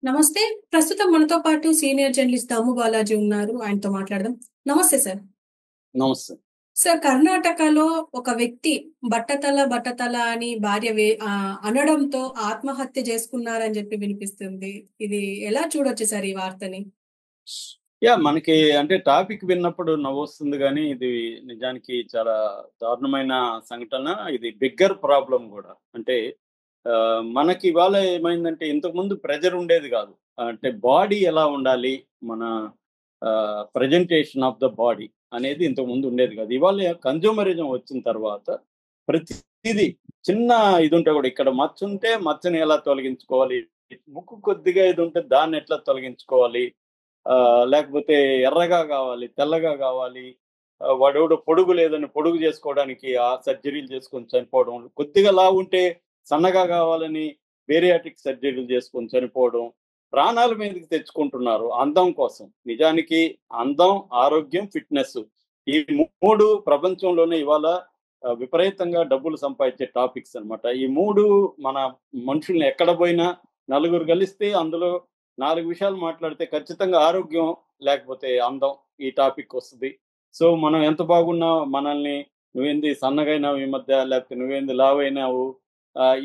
నమస్తే. ప్రస్తుతం మనతో పాటు సీనియర్ జర్నలిస్ట్ దాము బాలాజీ ఉన్నారు. ఆయనతో మాట్లాడదాం. నమస్తే సార్. నమస్తే. సార్, కర్ణాటకలో ఒక వ్యక్తి బట్టతల అని అనడంతో ఆత్మహత్య చేసుకున్నారని చెప్పి వినిపిస్తుంది. ఇది ఎలా చూడొచ్చు సార్ ఈ వార్తని? మనకి అంటే టాపిక్ విన్నప్పుడు నవ్వొస్తుంది గానీ, ఇది నిజానికి చాలా దారుణమైన సంఘటన. ఇది బిగ్గర్ ప్రాబ్లమ్ గూడా. అంటే మనకి ఇవాళ ఏమైందంటే ఇంతకుముందు ప్రెషర్ ఉండేది గాదు. అంటే బాడీ ఎలా ఉండాలి? మన ప్రెజెంటేషన్ ఆఫ్ ద బాడీ అనేది ఇంతకుముందు ఉండేది గాదు. ఇవాళ కన్స్యూమరిజం వచ్చిన తర్వాత ప్రతిది చిన్న ఇదుంటే గూడా ఇక్కడ మచ్చుంటే మచ్చని ఎలా తొలగించుకోవాలి? ముక్కు కొద్దిగా ఇదుంటే దాన్నెట్లా తొలగించుకోవాలి? లేకపోతే ఎర్రగా గావాలి, తెల్లగా గావాలి. వాడెవడో పొడుగు లేదని పొడుగు జేసుకోవడానికి ఆ సర్జరీలు చేసుకొని చనిపోవడం. కొద్దిగా లావుంటే సన్నగా గావాలని బేరియాట్రిక్ సర్జరీలు చేసుకొని చనిపోవడం. ప్రాణాల మీదకి తెచ్చుకుంటున్నారు అందం కోసం. నిజానికి అందం, ఆరోగ్యం, ఫిట్‌నెస్ ఈ 3 ప్రపంచంలోనే ఇవాళ విపరీతంగా డబ్బులు సంపాదించే టాపిక్స్ అన్నమాట. ఈ 3 మన మనుషుల్ని ఎక్కడ బోయినా నలుగురు గలిస్తే అందులో 4 విషయాలు మాట్లాడితే ఖచ్చితంగా ఆరోగ్యం, లేకపోతే అందం ఈ టాపిక్ వస్తది. సో, మనం ఎంత బాగున్నా మనల్ని "నువ్వేంది సన్నగయినావు ఈ మధ్య" లేకపోతే "నువ్వేంది లావైనావు"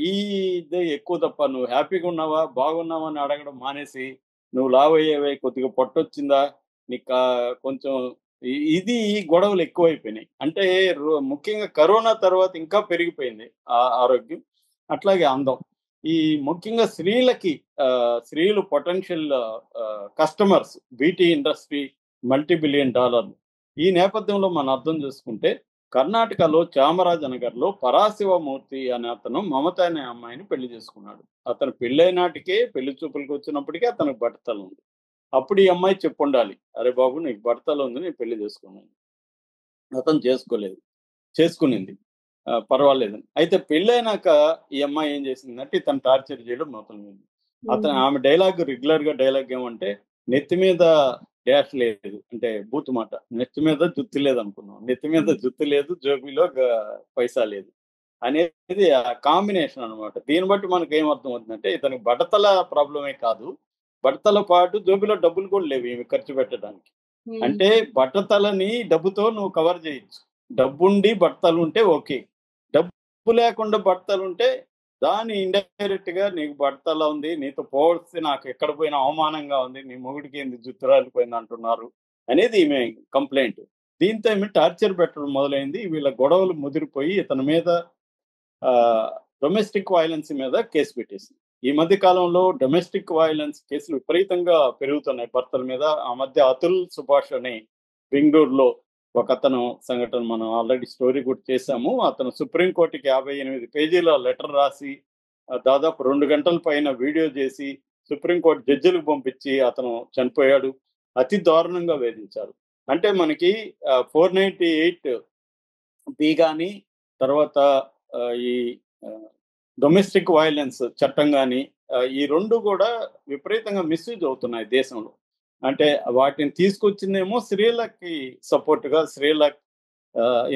ఈ ఇదే ఎక్కువ తప్ప "నువ్వు హ్యాపీగా ఉన్నావా? బాగున్నావా?" అని అడగడం మానేసి, "నువ్వు లావయ్యావే, కొద్దిగా పొట్టొచ్చిందా? నీకా కొంచెం" ఇది గొడవలు ఎక్కువైపోయినాయి. అంటే ముఖ్యంగా కరోనా తర్వాత ఇంకా పెరిగిపోయింది ఆరోగ్యం. అట్లాగే అందం. ఈ ముఖ్యంగా స్త్రీలు potential customers beauty industry multi billion డాలర్లు. ఈ నేపథ్యంలో మనం అర్థం చేసుకుంటే కర్ణాటకలో చామరాజనగర్‌లో పరాశివమూర్తి అనే అతను మమత అనే అమ్మాయిని పెళ్లి చేసుకున్నాడు. అతను పెళ్ళైనాటికే పెళ్లి చూపులకొచ్చినప్పటికే అతనికి బట్టతల ఉంది. అప్పుడు ఈ అమ్మాయి చెప్పుండాలి. "అరే బాబు! నీకు బట్టతల ఉంది. నేను పెళ్లి చేసుకున్నాను." అతను చేసుకోలేదు. చేసుకునింది. పర్వాలేదని. అయితే పెళ్ళైనాక ఈ అమ్మాయి ఏం చేసిందంటే ఇతన్ని టార్చర్ చేయడం మొదలుపెట్టింది. హ్మ్. ఆమె రెగ్యులర్‌గా డైలాగ్ ఏమంటే, మీద డాష్ లేదు. అంటే బూతు మాట. నెత్తి మీద జుత్తు లేదనుకున్నాం. నెత్తి మీద హ్మ్. జుత్తు లేదు, జోబీలో పైసా లేదు. అనేది ఆ కాంబినేషన్ అన్నమాట. దీన్ని బట్టి మనకేమర్థం అవుతుందంటే ఇతనికి బట్టతల ప్రాబ్లమే కాదు. బట్టతల పాటు జోబీలో డబ్బులు కూడా లేవు ఈమె ఖర్చు పెట్టడానికి. హ్మ్. అంటే బట్టతలని డబ్బుతో నువ్వు కవర్ చేయొచ్చు. డబ్బుండి బట్టతలుంటే ఓకే. డబ్బు లేకుండా బట్టతలుంటే దాన్ని ఇండైరెక్ట్‌గా నీకు బట్టతల ఉంది. నీతో పోల్స్తే నాకెక్కడ పోయినా అవమానంగా ఉంది. నీ మొగుడికేంది జుత్తు రాలిపోయిందంటున్నారు అనేది ఈమె కంప్లెయింట్. దీంతో ఈమె టార్చర్ పెట్టడం మొదలైంది. వీళ్ళ గొడవలు ముదిరిపోయి ఇతని మీద డొమెస్టిక్ వయలెన్స్ మీద కేసు పెట్టేసింది. ఈ మధ్య కాలంలో డొమెస్టిక్ వయలెన్స్ కేసులు విపరీతంగా పెరుగుతున్నాయి భర్తల మీద. ఆ మధ్య అతుల్ సుభాష్ అని బెంగుళూరులో ఒకతను సంఘటన మనం ఆల్రెడీ స్టోరీ కూడా చేశాము. అతను సుప్రీం కోర్ట్‌కి 58 పేజీల లెటర్ రాసి దాదాపు 2 గంటల పైన వీడియో చేసి సుప్రీం కోర్ట్ జడ్జిలకు పంపించి అతను చనిపోయాడు. అతి దారుణంగా వేధించారు. అంటే మనకి 498 బి గాని తర్వాత ఈ ఆహ్, డొమెస్టిక్ వయలెన్స్ చట్టం గాని ఈ 2 గూడా విపరీతంగా మిస్‌యూజ్ అవుతున్నాయి దేశంలో. అంటే వాటిని తీసుకొచ్చిందేమో స్త్రీలకి సపోర్ట్‌గా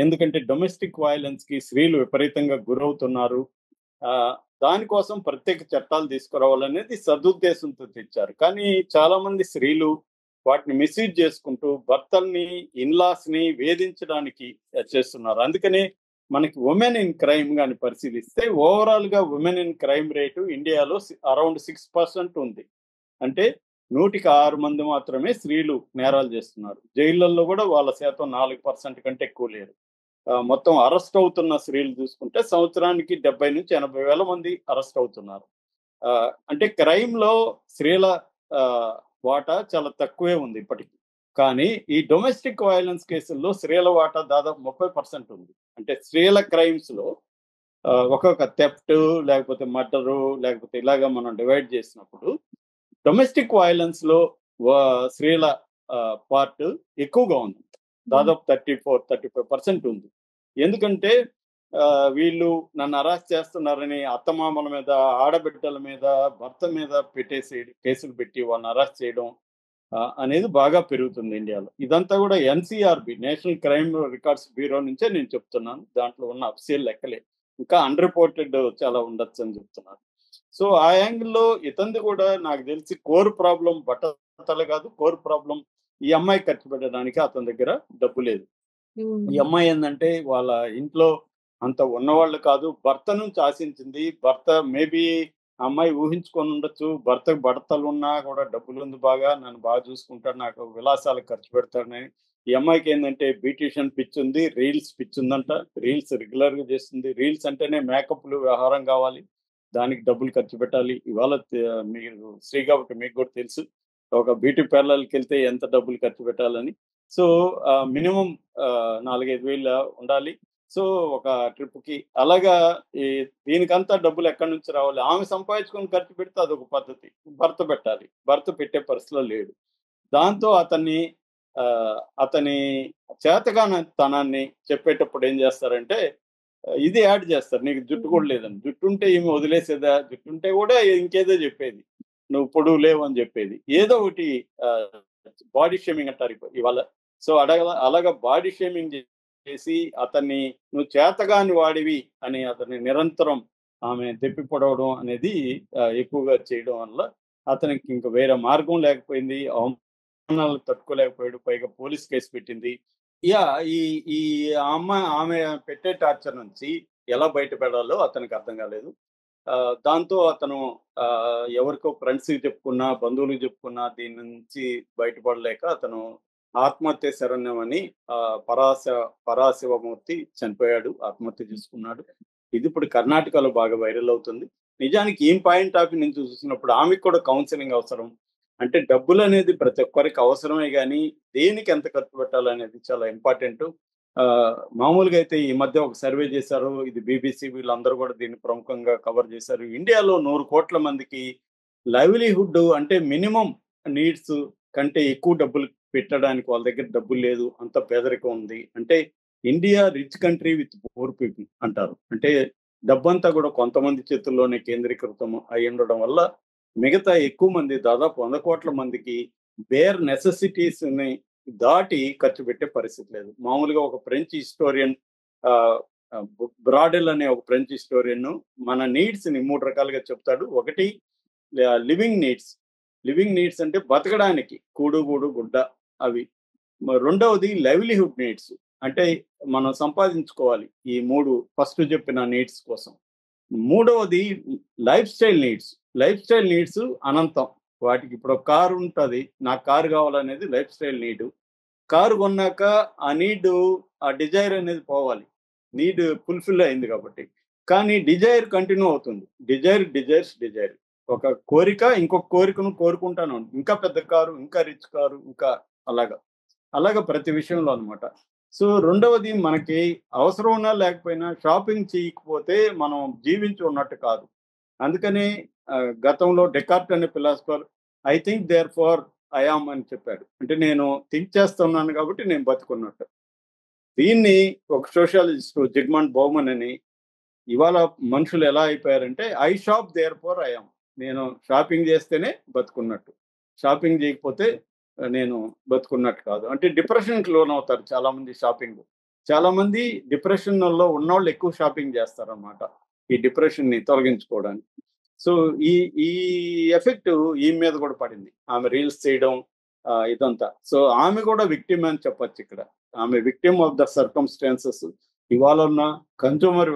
ఎందుకంటే డొమెస్టిక్ వయలెన్స్‌కి స్త్రీలు విపరీతంగా గురవుతున్నారు. ఆహ్, దానికోసం ప్రత్యేక చట్టాలు తీసుకురావాలనేది సదుద్దేశంతో తెచ్చారు. కానీ చాలామంది స్త్రీలు వాటిని మిస్‌యూజ్ చేసుకుంటూ భర్తల్ని, ఇన్‌లాస్‌ని వేధించడానికి చేస్తున్నారు. అందుకనే మనకి వుమెన్ ఇన్ క్రైమ్ గాని పరిశీలిస్తే ఓవరాల్‌గా వుమెన్ ఇన్ క్రైమ్ రేటు ఇండియాలో అరౌండ్ 6% ఉంది. అంటే 100కి 6 మంది మాత్రమే స్త్రీలు నేరాలు చేస్తున్నారు. జైళ్ళల్లో గూడా వాళ్ళ శాతం 4% కంటే ఎక్కువ లేరు. మొత్తం అరెస్ట్ అవుతున్న స్త్రీలు చూసుకుంటే సంవత్సరానికి 70,000-80,000 మంది అరెస్ట్ అవుతున్నారు. అంటే క్రైమ్‌లో స్త్రీల ఆహ్, వాటా చాలా తక్కువే ఉంది ఇప్పటికి. కానీ ఈ డొమెస్టిక్ వయలెన్స్ కేసుల్లో స్త్రీల వాటా దాదాపు 30% ఉంది. అంటే స్త్రీల క్రైమ్స్‌లో ఒక్కొక్క థెఫ్ట్ లేకపోతే మర్డరు లేకపోతే ఇలాగ మనం డివైడ్ చేసినప్పుడు డొమెస్టిక్ వయలెన్స్‌లో స్త్రీల పార్ట్ ఎక్కువగా ఉంది. హ్మ్. దాదాపు 34, 35% ఉంది. ఎందుకంటే వీళ్ళు నన్ను అరెస్ట్ చేస్తున్నారని అత్తమామల మీద, ఆడబిడ్డల మీద, భర్త మీద పెట్టేసి కేసులు పెట్టి వాళ్ళని అరెస్ట్ చేయడం అనేది బాగా పెరుగుతుంది ఇండియాలో. ఇదంతా కూడా NCRB national crime records bureau నుంచే నేను చెప్తున్నాను. దాంట్లో ఉన్న అఫీషియల్ లెక్కలే. ఇంకా అన్‌రిపోర్టెడ్ చాలా ఉండొచ్చని చెప్తున్నారు. సో ఆ యాంగిల్లో ఇతంది కూడా నాకు తెలిసి కోర్ ప్రాబ్లం బట్టతల కాదు, కోర్ ప్రాబ్లం ఈ అమ్మాయి ఖర్చు పెట్టడానికి అతని దగ్గర డబ్బు లేదు. ఈ హ్మ్. అమ్మాయి ఏందంటే వాళ్ళ ఇంట్లో అంత ఉన్నవాళ్ళు కాదు. భర్త నుంచి ఆశించింది. భర్త మేబీ ఆ అమ్మాయి ఊహించుకొని ఉండొచ్చు. భర్తకు బడతలున్నా కూడా డబ్బులుంది బాగా. నన్ను బాగా చూసుకుంటాడు. నాకు విలాసాలకు ఖర్చు పెడతాడని. ఈ అమ్మాయికేందంటే బ్యూటీషియన్ పిచ్చుంది. రీల్స్ పిచ్చుందంట. రీల్స్ రెగ్యులర్‌గా చేస్తుంది. రీల్స్ అంటేనే మేకప్‌లు, వ్యవహారం కావాలి. దానికి డబ్బులు ఖర్చు పెట్టాలి. ఇవాళ మీరు స్త్రీ కాబట్టి మీకు కూడా తెలుసు. ఒక బ్యూటీ పార్లర్‌కెళ్తే ఎంత డబ్బులు ఖర్చు పెట్టాలని. సో, మినిమమ్ 4, 5 వేలు ఉండాలి. సో, ఒక ట్రిప్‌కి అలాగా ఈ దీనికంతా డబ్బులు ఎక్కడి నుంచి రావాలి? ఆమె సంపాదించుకొని ఖర్చు పెడితే అదొక పద్ధతి. భర్త పెట్టాలి. భర్త పెట్టే పరిస్థితిలో లేడు. దాంతో అతని చేతగానితనాన్ని చెప్పేటప్పుడు ఏం చేస్తారంటే, ఇది యాడ్ చేస్తారు. నీకు జుట్టు హ్మ్. కూడా లేదని. జుట్టుంటే ఈమె వదిలేసేదా? జుట్టుంటే కూడా ఇంకేదో చెప్పేది. నువ్వు పొడుగు లేవు అని చెప్పేది. ఏదో ఒకటి ఆహ్, బాడీ షేమింగ్ అంటారు ఇవాళ. సో, అలాగా బాడీ షేమింగ్ చేసి అతన్ని నువ్వు చేతగాని వాడివి అని అతన్ని నిరంతరం ఆమె దెప్పి పొడవడం అనేది ఎక్కువగా చేయడం వల్ల అతనికి ఇంక వేరే మార్గం లేకపోయింది. అవమానాలు తట్టుకోలేకపోయాడు. పైగా పోలీస్ కేస్ పెట్టింది. యాహ్! ఈ ఈ ఆమె పెట్టే టార్చర్ నుంచి ఎలా బయటపడాలో అతనికి అర్థం కాలేదు. దాంతో అతను ఎవరికో ఫ్రెండ్స్‌కి చెప్పుకున్నా, బంధువులకు చెప్పుకున్నా దీని నుంచి బయటపడలేక అతను ఆత్మహత్య శరణ్యం అని పరాశివమూర్తి చనిపోయాడు. ఆత్మహత్య చేసుకున్నాడు. ఇది ఇప్పుడు కర్ణాటకలో బాగా వైరల్ అవుతుంది. నిజానికి ఈ పాయింట్ ఆఫ్ వ్యూ నుంచి చూసినప్పుడు ఆమెకు కూడా కౌన్సెలింగ్ అవసరం. అంటే డబ్బులనేది ప్రతి ఒక్కరికి అవసరమే గానీ, దేనికి ఎంత ఖర్చు పెట్టాలనేది చాలా ఇంపార్టెంటు. మామూలుగా అయితే ఈ మధ్య ఒక సర్వే చేశారు. ఇది బీబీసీ వీళ్ళందరూ కూడా దీన్ని ప్రముఖంగా కవర్ చేశారు. ఇండియాలో 100,00,00,000 మందికి లైవ్లీహుడ్ అంటే మినిమమ్ నీడ్స్ కంటే ఎక్కువ డబ్బులు పెట్టడానికి వాళ్ళ దగ్గర డబ్బులు లేదు. అంత పేదరికం ఉంది. అంటే India rich country with poor people అంటారు. అంటే డబ్బంతా కూడా కొంతమంది చేతుల్లోనే కేంద్రీకృతం అయ్యుండడం వల్ల మిగతా ఎక్కువ మంది దాదాపు 100,00,00,000 మందికి బేర్ నెసెసిటీస్‌ని దాటి ఖర్చు పెట్టే పరిస్థితి లేదు. మామూలుగా ఒక ఫ్రెంచ్ హిస్టోరియన్ ఆహ్, ఆహ్, బ్రాడెల్ అనే ఒక ఫ్రెంచ్ హిస్టోరియన్ మన నీడ్స్‌ని 3 రకాలుగా చెప్తాడు. ఒకటి లివింగ్ నీడ్స్. లివింగ్ నీడ్స్ అంటే బతకడానికి కూడు, గూడు, గుడ్డ అవి. రెండవది లైవ్లీహుడ్ నీడ్స్. అంటే మనం సంపాదించుకోవాలి. ఈ 3 ఫస్ట్ చెప్పిన నీడ్స్ కోసం. మూడవది life style needs. Life style needs అనంతం. వాటికి ఇప్పుడు ఒక కారు ఉంటది. నాకు కారు కావాలనేది లైఫ్ స్టైల్ నీడ్. కారు కొన్నాక ఆ ఆ డిజైర్ అనేది పోవాలి. నీడ్ ఫుల్‌ఫిల్ అయింది కాబట్టి. కానీ డిజైర్ కంటిన్యూ అవుతుంది. డిజైర్. ఒక కోరిక ఇంకొక కోరికను కోరుకుంటాను. ఇంకా పెద్ద కారు, ఇంకా రిచ్ కారు, ఇంకా అలాగా. అలాగా ప్రతి విషయంలో అన్నమాట. సో, రెండవది మనకి అవసరం ఉన్నా లేకపోయినా షాపింగ్ చేయకపోతే మనం జీవించి ఉన్నట్టు కాదు. అందుకని గతంలో డెకార్ట్ అనే philosopher I think therefore I yam అని చెప్పాడు. అంటే నేను థింక్ చేస్తున్నాను కాబట్టి నేను బతికున్నట్టు. దీన్ని ఒక సోషియాలజిస్ట్ జిగ్మంట్ బౌమన్ అని ఇవాళ మనుషులు ఎలా అయిపోయారంటే I shop therefore I am. నేను షాపింగ్ చేస్తేనే బతుకున్నట్టు. షాపింగ్ చేయకపోతే నేను బతుకున్నట్టు కాదు. అంటే డిప్రెషన్‌కి లోనవుతారు చాలామంది షాపింగ్. చాలామంది డిప్రెషన్‌లో ఉన్నోళ్ళు ఎక్కువ షాపింగ్ చేస్తారనమాట. ఈ డిప్రెషన్‌ని తొలగించుకోవడానికి. సో, ఈ ఈ ఎఫెక్ట్ ఈమె మీద కూడా పడింది. ఆమె రీల్స్ చేయడం ఇదంతా. సో, ఆమె కూడా విక్టిమ్ అని చెప్పొచ్చిక్కడ. ఆమె విక్టిమ్ ఆఫ్ ద సర్కమ్‌స్టాన్సెస్. ఇవాళ ఉన్న కన్స్యూమర్